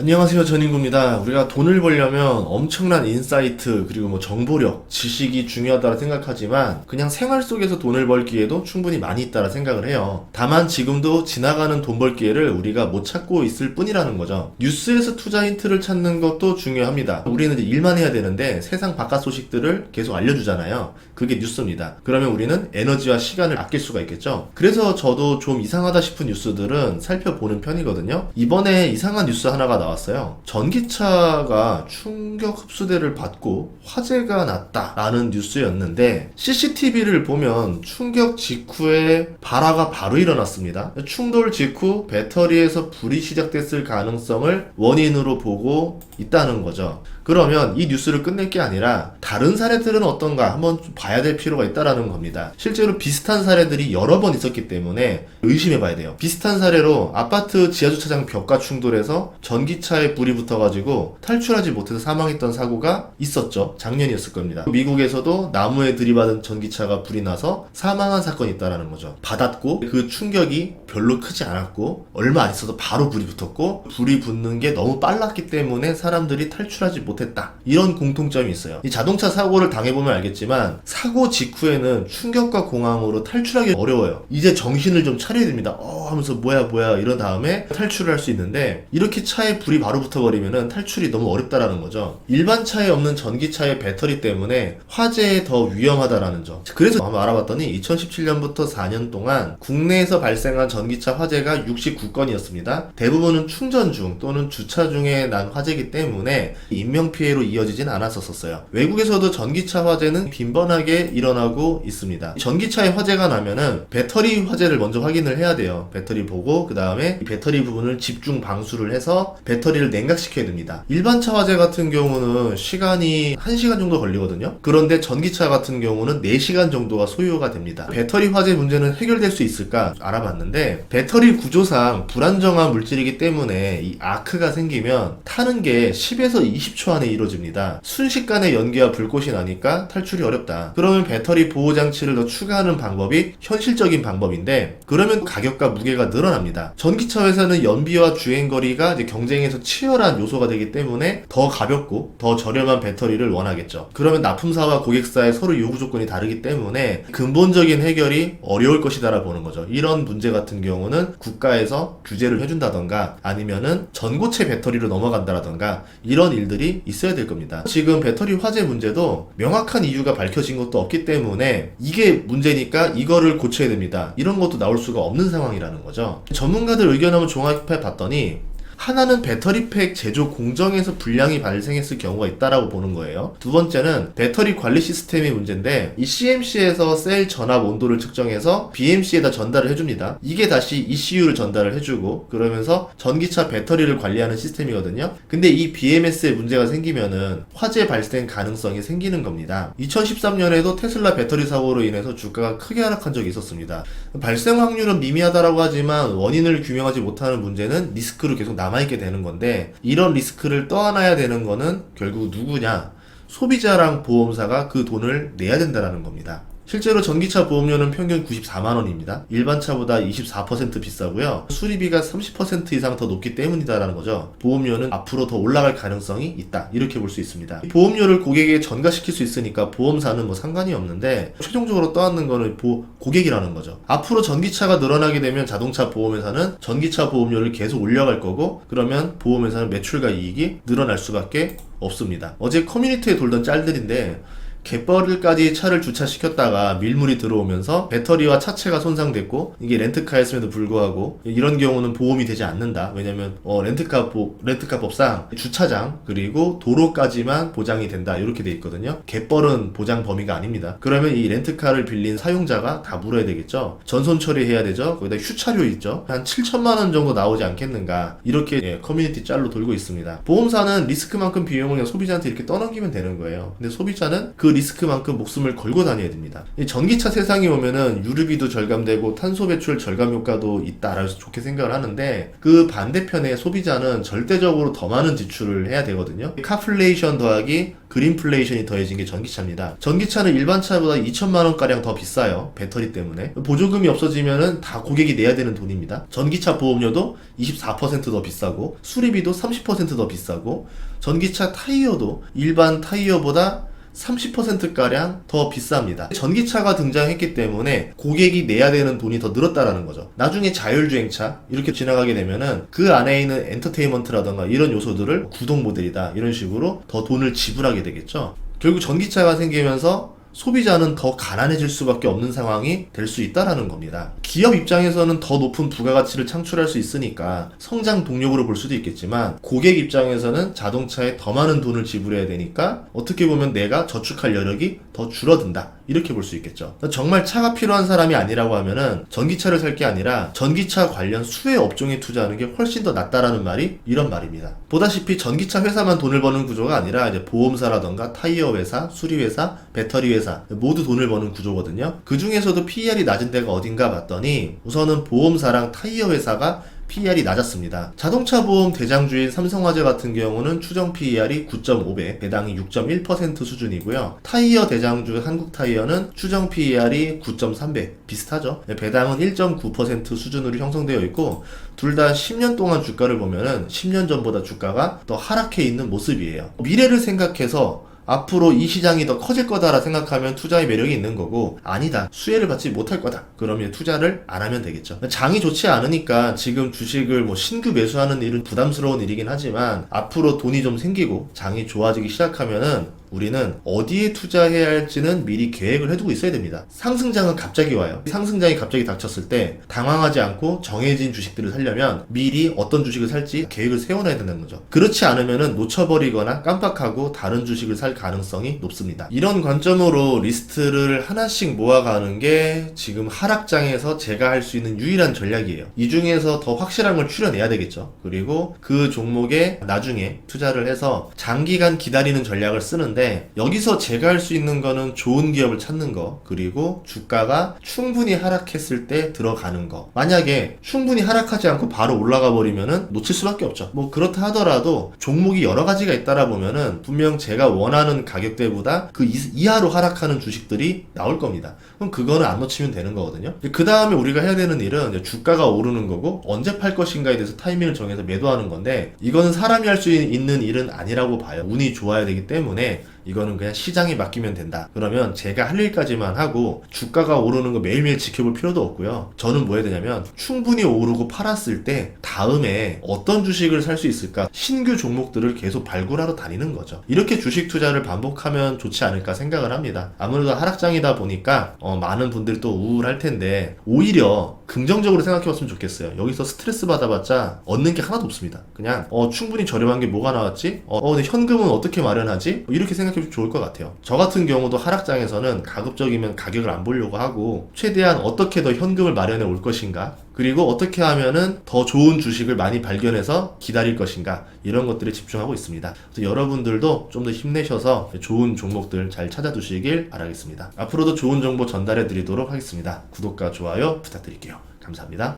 안녕하세요, 전인구입니다. 우리가 돈을 벌려면 엄청난 인사이트, 그리고 정보력, 지식이 중요하다고 생각하지만 그냥 생활 속에서 돈을 벌 기회도 충분히 많이 있다고 생각을 해요. 다만 지금도 지나가는 돈 벌 기회를 우리가 못 찾고 있을 뿐이라는 거죠. 뉴스에서 투자 힌트를 찾는 것도 중요합니다. 우리는 이제 일만 해야 되는데 세상 바깥 소식들을 계속 알려주잖아요. 그게 뉴스입니다. 그러면 우리는 에너지와 시간을 아낄 수가 있겠죠. 그래서 저도 좀 이상하다 싶은 뉴스들은 살펴보는 편이거든요. 이번에 이상한 뉴스 하나가 나왔어요. 전기차가 충격 흡수대를 받고 화재가 났다라는 뉴스였는데 CCTV를 보면 충격 직후에 발화가 바로 일어났습니다. 충돌 직후 배터리에서 불이 시작됐을 가능성을 원인으로 보고 있다는 거죠. 그러면 이 뉴스를 끝낼 게 아니라 다른 사례들은 어떤가 한번 좀 봐야 될 필요가 있다라는 겁니다. 실제로 비슷한 사례들이 여러 번 있었기 때문에 의심해 봐야 돼요. 비슷한 사례로 아파트 지하주차장 벽과 충돌해서 전기차에 불이 붙어가지고 탈출하지 못해서 사망했던 사고가 있었죠. 작년이었을 겁니다. 미국에서도 나무에 들이받은 전기차가 불이 나서 사망한 사건이 있다라는 거죠. 받았고 그 충격이 별로 크지 않았고 얼마 안 있어서 바로 불이 붙었고 불이 붙는 게 너무 빨랐기 때문에 사람들이 탈출하지 못했다. 이런 공통점이 있어요. 이 자동차 사고를 당해보면 알겠지만 사고 직후에는 충격과 공황으로 탈출하기 어려워요. 이제 정신을 좀 차려야 됩니다. 하면서 뭐야 이런 다음에 탈출을 할 수 있는데 이렇게 차에 불이 바로 붙어버리면 탈출이 너무 어렵다라는 거죠. 일반 차에 없는 전기차의 배터리 때문에 화재에 더 위험하다라는 점. 그래서 한번 알아봤더니 2017년부터 4년 동안 국내에서 발생한 전기차 화재가 69건이었습니다. 대부분은 충전 중 또는 주차 중에 난 화재이기 때문에 인명피해로 이어지진 않았었어요. 외국에서도 전기차 화재는 빈번하게 일어나고 있습니다. 전기차에 화재가 나면은 배터리 화재를 먼저 확인을 해야 돼요. 배터리 보고 그 다음에 배터리 부분을 집중 방수를 해서 배터리를 냉각시켜야 됩니다. 일반 차 화재 같은 경우는 시간이 1시간 정도 걸리거든요. 그런데 전기차 같은 경우는 4시간 정도가 소요가 됩니다. 배터리 화재 문제는 해결될 수 있을까 알아봤는데 배터리 구조상 불안정한 물질이기 때문에 이 아크가 생기면 타는 게 10에서 20초 안에 이루어집니다. 순식간에 연기와 불꽃이 나니까 탈출이 어렵다. 그러면 배터리 보호 장치를 더 추가하는 방법이 현실적인 방법인데 그러면 가격과 무게가 늘어납니다. 전기차 회사는 연비와 주행거리가 이제 경쟁에서 치열한 요소가 되기 때문에 더 가볍고 더 저렴한 배터리를 원하겠죠. 그러면 납품사와 고객사의 서로 요구 조건이 다르기 때문에 근본적인 해결이 어려울 것이다라 보는 거죠. 이런 문제 같은 경우는 국가에서 규제를 해준다던가 아니면은 전고체 배터리로 넘어간다라던가 이런 일들이 있어야 될 겁니다. 지금 배터리 화재 문제도 명확한 이유가 밝혀진 것도 없기 때문에 이게 문제니까 이거를 고쳐야 됩니다. 이런 것도 나올 수가 없는 상황이라는 거죠. 전문가들 의견 한번 종합해 봤더니 하나는 배터리팩 제조 공정에서 불량이 발생했을 경우가 있다라고 보는 거예요. 두 번째는 배터리 관리 시스템의 문제인데 이 CMC에서 셀 전압 온도를 측정해서 BMC에다 전달을 해줍니다. 이게 다시 ECU를 전달을 해주고 그러면서 전기차 배터리를 관리하는 시스템이거든요. 근데 이 BMS에 문제가 생기면은 화재 발생 가능성이 생기는 겁니다. 2013년에도 테슬라 배터리 사고로 인해서 주가가 크게 하락한 적이 있었습니다. 발생 확률은 미미하다라고 하지만 원인을 규명하지 못하는 문제는 리스크로 계속 남아있게 되는 건데 이런 리스크를 떠안아야 되는 거는 결국 누구냐? 소비자랑 보험사가 그 돈을 내야 된다는 겁니다. 실제로 전기차 보험료는 평균 94만원입니다. 일반 차보다 24% 비싸고요. 수리비가 30% 이상 더 높기 때문이다라는 거죠. 보험료는 앞으로 더 올라갈 가능성이 있다. 이렇게 볼 수 있습니다. 보험료를 고객에게 전가시킬 수 있으니까 보험사는 상관이 없는데 최종적으로 떠안는 거는 고객이라는 거죠. 앞으로 전기차가 늘어나게 되면 자동차 보험회사는 전기차 보험료를 계속 올려갈 거고 그러면 보험회사는 매출과 이익이 늘어날 수밖에 없습니다. 어제 커뮤니티에 돌던 짤들인데 갯벌까지 차를 주차시켰다가 밀물이 들어오면서 배터리와 차체가 손상됐고 이게 렌트카였음에도 불구하고 이런 경우는 보험이 되지 않는다. 왜냐면 렌트카법상 주차장 그리고 도로까지만 보장이 된다 이렇게 돼 있거든요. 갯벌은 보장 범위가 아닙니다. 그러면 이 렌트카를 빌린 사용자가 다 물어야 되겠죠. 전손 처리해야 되죠. 거기다 휴차료 있죠. 한 7천만원 정도 나오지 않겠는가 이렇게 커뮤니티 짤로 돌고 있습니다. 보험사는 리스크만큼 비용을 그냥 소비자한테 이렇게 떠넘기면 되는 거예요. 근데 소비자는 그 리스크만큼 목숨을 걸고 다녀야 됩니다. 이 전기차 세상에 오면은 유류비도 절감되고 탄소 배출 절감 효과도 있다라고 해서 좋게 생각을 하는데, 그 반대편에 소비자는 절대적으로 더 많은 지출을 해야 되거든요. 카플레이션 더하기 그린플레이션이 더해진 게 전기차입니다. 전기차는 일반 차보다 2천만 원가량 더 비싸요. 배터리 때문에. 보조금이 없어지면은 다 고객이 내야 되는 돈입니다. 전기차 보험료도 24% 더 비싸고, 수리비도 30% 더 비싸고, 전기차 타이어도 일반 타이어보다 30%가량 더 비쌉니다. 전기차가 등장했기 때문에 고객이 내야 되는 돈이 더 늘었다라는 거죠. 나중에 자율주행차 이렇게 지나가게 되면은 그 안에 있는 엔터테인먼트라던가 이런 요소들을 구동 모델이다 이런 식으로 더 돈을 지불하게 되겠죠. 결국 전기차가 생기면서 소비자는 더 가난해질 수밖에 없는 상황이 될 수 있다라는 겁니다. 기업 입장에서는 더 높은 부가가치를 창출할 수 있으니까 성장 동력으로 볼 수도 있겠지만, 고객 입장에서는 자동차에 더 많은 돈을 지불해야 되니까 어떻게 보면 내가 저축할 여력이 더 줄어든다 이렇게 볼 수 있겠죠. 정말 차가 필요한 사람이 아니라고 하면은 전기차를 살 게 아니라 전기차 관련 수혜 업종에 투자하는 게 훨씬 더 낫다라는 말이 이런 말입니다. 보다시피 전기차 회사만 돈을 버는 구조가 아니라 이제 보험사라던가 타이어 회사, 수리 회사, 배터리 회사 모두 돈을 버는 구조거든요. 그 중에서도 PER이 낮은 데가 어딘가 봤더니 우선은 보험사랑 타이어 회사가 PER이 낮았습니다. 자동차 보험 대장주인 삼성화재 같은 경우는 추정 PER이 9.5배, 배당이 6.1% 수준이고요. 타이어 대장주 한국타이어는 추정 PER이 9.3배, 비슷하죠. 배당은 1.9% 수준으로 형성되어 있고, 둘 다 10년 동안 주가를 보면은 10년 전보다 주가가 더 하락해 있는 모습이에요. 미래를 생각해서 앞으로 이 시장이 더 커질 거다라 생각하면 투자의 매력이 있는 거고, 아니다, 수혜를 받지 못할 거다, 그러면 투자를 안 하면 되겠죠. 장이 좋지 않으니까 지금 주식을 신규 매수하는 일은 부담스러운 일이긴 하지만, 앞으로 돈이 좀 생기고 장이 좋아지기 시작하면은 우리는 어디에 투자해야 할지는 미리 계획을 해두고 있어야 됩니다. 상승장은 갑자기 와요. 상승장이 갑자기 닥쳤을 때 당황하지 않고 정해진 주식들을 사려면 미리 어떤 주식을 살지 계획을 세워놔야 된다는 거죠. 그렇지 않으면은 놓쳐버리거나 깜빡하고 다른 주식을 살 가능성이 높습니다. 이런 관점으로 리스트를 하나씩 모아가는 게 지금 하락장에서 제가 할 수 있는 유일한 전략이에요. 이 중에서 더 확실한 걸 추려내야 되겠죠. 그리고 그 종목에 나중에 투자를 해서 장기간 기다리는 전략을 쓰는데, 여기서 제가 할 수 있는 거는 좋은 기업을 찾는 거, 그리고 주가가 충분히 하락했을 때 들어가는 거. 만약에 충분히 하락하지 않고 바로 올라가 버리면은 놓칠 수밖에 없죠. 그렇다 하더라도 종목이 여러 가지가 있다라 보면은 분명 제가 원하는 가격대보다 그 이하로 하락하는 주식들이 나올 겁니다. 그럼 그거는 안 놓치면 되는 거거든요. 그 다음에 우리가 해야 되는 일은 이제 주가가 오르는 거고 언제 팔 것인가에 대해서 타이밍을 정해서 매도하는 건데, 이거는 사람이 할 수 있는 일은 아니라고 봐요. 운이 좋아야 되기 때문에 이거는 그냥 시장에 맡기면 된다. 그러면 제가 할 일까지만 하고 주가가 오르는 거 매일매일 지켜볼 필요도 없고요. 저는 뭐 해야 되냐면 충분히 오르고 팔았을 때 다음에 어떤 주식을 살 수 있을까, 신규 종목들을 계속 발굴하러 다니는 거죠. 이렇게 주식 투자를 반복하면 좋지 않을까 생각을 합니다. 아무래도 하락장이다 보니까 많은 분들이 또 우울할 텐데, 오히려 긍정적으로 생각해 봤으면 좋겠어요. 여기서 스트레스 받아봤자 얻는 게 하나도 없습니다. 그냥 충분히 저렴한 게 뭐가 나왔지? 근데 현금은 어떻게 마련하지? 이렇게 생각해보면 좋을 것 같아요. 저 같은 경우도 하락장에서는 가급적이면 가격을 안 보려고 하고, 최대한 어떻게 더 현금을 마련해 올 것인가, 그리고 어떻게 하면은 더 좋은 주식을 많이 발견해서 기다릴 것인가, 이런 것들에 집중하고 있습니다. 그래서 여러분들도 좀 더 힘내셔서 좋은 종목들 잘 찾아두시길 바라겠습니다. 앞으로도 좋은 정보 전달해 드리도록 하겠습니다. 구독과 좋아요 부탁드릴게요. 감사합니다.